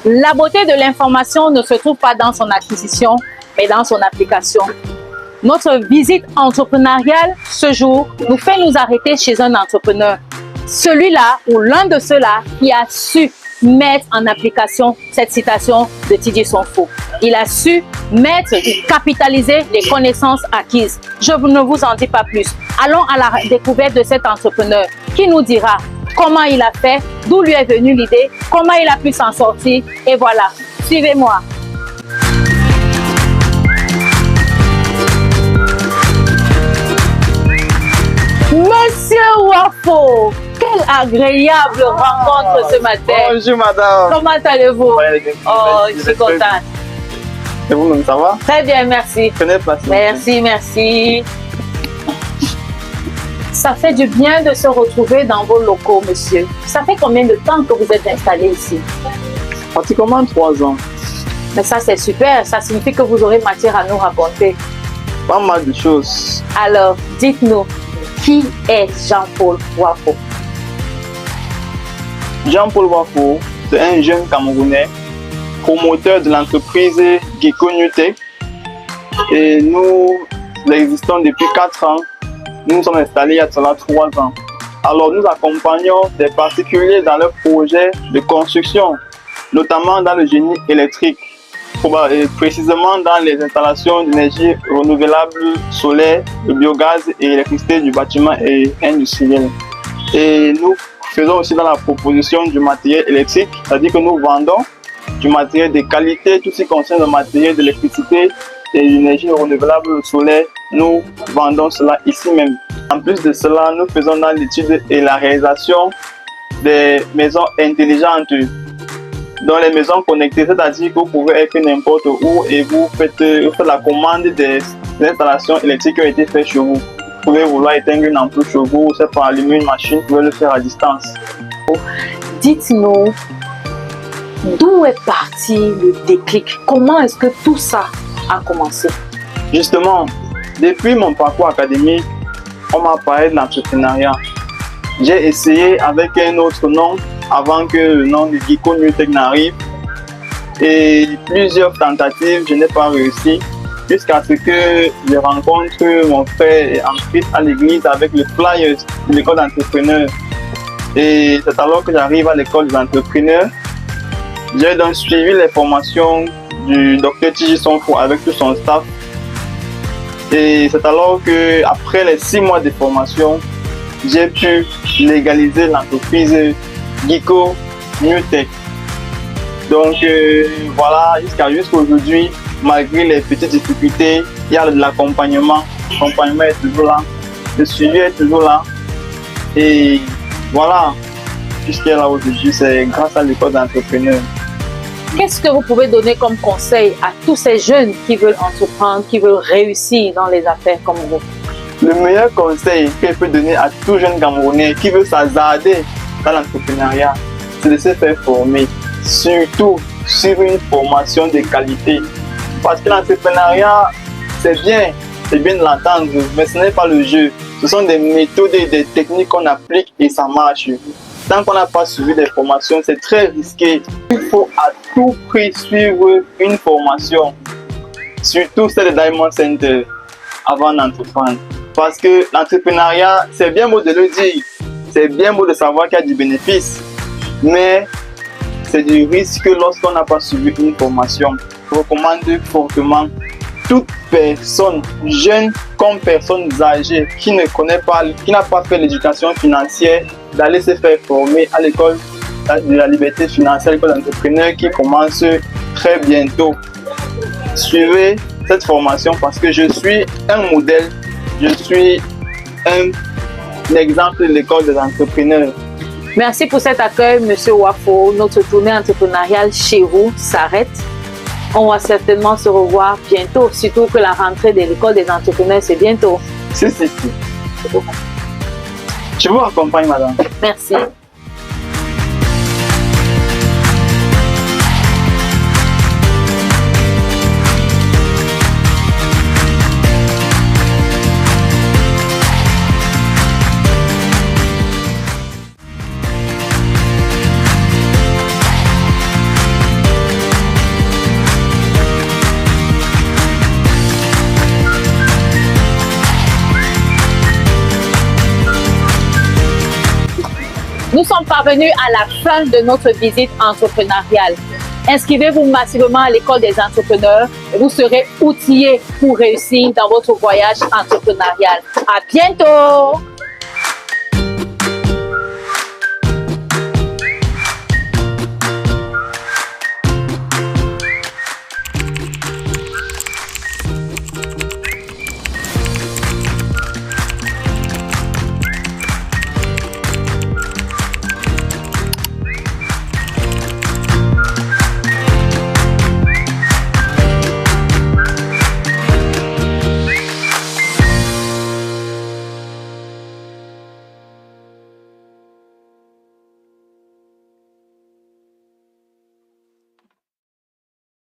La beauté de l'information ne se trouve pas dans son acquisition, mais dans son application. Notre visite entrepreneuriale ce jour nous fait nous arrêter chez un entrepreneur. Celui-là ou l'un de ceux-là qui a su mettre en application cette citation de TJ Sonfo. Il a su mettre et capitaliser les connaissances acquises. Je ne vous en dis pas plus. Allons à la découverte de cet entrepreneur qui nous dira comment il a fait, d'où lui est venue l'idée, comment il a pu s'en sortir. Et voilà, suivez-moi. Monsieur Wafo, quelle agréable rencontre ce matin. Bonjour madame. Comment allez-vous? Oh, je suis contente. Et vous-même, ça va? Très bien, merci. Merci. Merci. Ça fait du bien de se retrouver dans vos locaux, monsieur. Ça fait combien de temps que vous êtes installé ici? Pratiquement 3 ans. Mais ça, c'est super. Ça signifie que vous aurez matière à nous raconter. Pas mal de choses. Alors, dites-nous, qui est Jean-Paul Wafo? Jean-Paul Wafo, c'est un jeune Camerounais, promoteur de l'entreprise Gecko New Tech. Et nous existons depuis 4 ans. Nous nous sommes installés il y a 3 ans. Alors nous accompagnons des particuliers dans leurs projets de construction, notamment dans le génie électrique, précisément dans les installations d'énergie renouvelable, solaire, de biogaz et électricité du bâtiment et industriel. Et nous faisons aussi dans la proposition du matériel électrique, c'est-à-dire que nous vendons du matériel de qualité, tout ce qui concerne le matériel d'électricité et l'énergie renouvelable solaire, nous vendons cela ici même. En plus de cela, nous faisons dans l'étude et la réalisation des maisons intelligentes, dans les maisons connectées, c'est-à-dire que vous pouvez être n'importe où et vous faites la commande des installations électriques qui ont été faites chez vous. Vous pouvez vouloir éteindre une ampoule chez vous, ou c'est pour allumer une machine, vous pouvez le faire à distance. Dites-nous, d'où est parti le déclic? Comment est-ce que tout ça a commencé? Justement, depuis mon parcours académique, on m'a parlé de l'entrepreneuriat. J'ai essayé avec un autre nom avant que le nom de Gecko New Tech n'arrive. Et plusieurs tentatives, je n'ai pas réussi. Jusqu'à ce que je rencontre mon frère en Christ à l'église avec le flyer de l'école d'entrepreneurs. Et c'est alors que j'arrive à l'école des entrepreneurs. J'ai donc suivi les formations du docteur TJ Sonfo avec tout son staff. Et c'est alors que, après les 6 mois de formation, j'ai pu légaliser l'entreprise Gecko New Tech. Donc voilà, jusqu'à aujourd'hui, malgré les petites difficultés, il y a de l'accompagnement. L'accompagnement est toujours là, le suivi est toujours là. Et voilà, jusqu'à là aujourd'hui, c'est grâce à l'école d'entrepreneurs. Qu'est-ce que vous pouvez donner comme conseil à tous ces jeunes qui veulent entreprendre, qui veulent réussir dans les affaires comme vous? Le meilleur conseil que je peux donner à tout jeune Camerounais qui veut s'hasarder dans l'entrepreneuriat, c'est de se faire former. Surtout sur une formation de qualité. Parce que l'entrepreneuriat, c'est bien de l'entendre, mais ce n'est pas le jeu. Ce sont des méthodes et des techniques qu'on applique et ça marche. Tant qu'on n'a pas suivi des formations, c'est très risqué. Il faut à tout prix suivre une formation, surtout celle de Diamond Center, avant d'entreprendre. Parce que l'entrepreneuriat, c'est bien beau de le dire, c'est bien beau de savoir qu'il y a du bénéfice, mais c'est du risque lorsqu'on n'a pas suivi une formation. Je recommande fortement toute personne, jeune comme personne âgée, qui ne connaît pas, qui n'a pas fait l'éducation financière, d'aller se faire former à l'école de la liberté financière, l'école d'entrepreneur qui commence très bientôt. Suivez cette formation parce que je suis un modèle, je suis un exemple de l'école des entrepreneurs. Merci pour cet accueil, Monsieur Wafo. Notre tournée entrepreneuriale chez vous s'arrête. On va certainement se revoir bientôt, surtout que la rentrée de l'école des entrepreneurs, c'est bientôt. Si. Je vous accompagne, madame. Merci. Nous sommes parvenus à la fin de notre visite entrepreneuriale. Inscrivez-vous massivement à l'école des entrepreneurs et vous serez outillés pour réussir dans votre voyage entrepreneurial. À bientôt!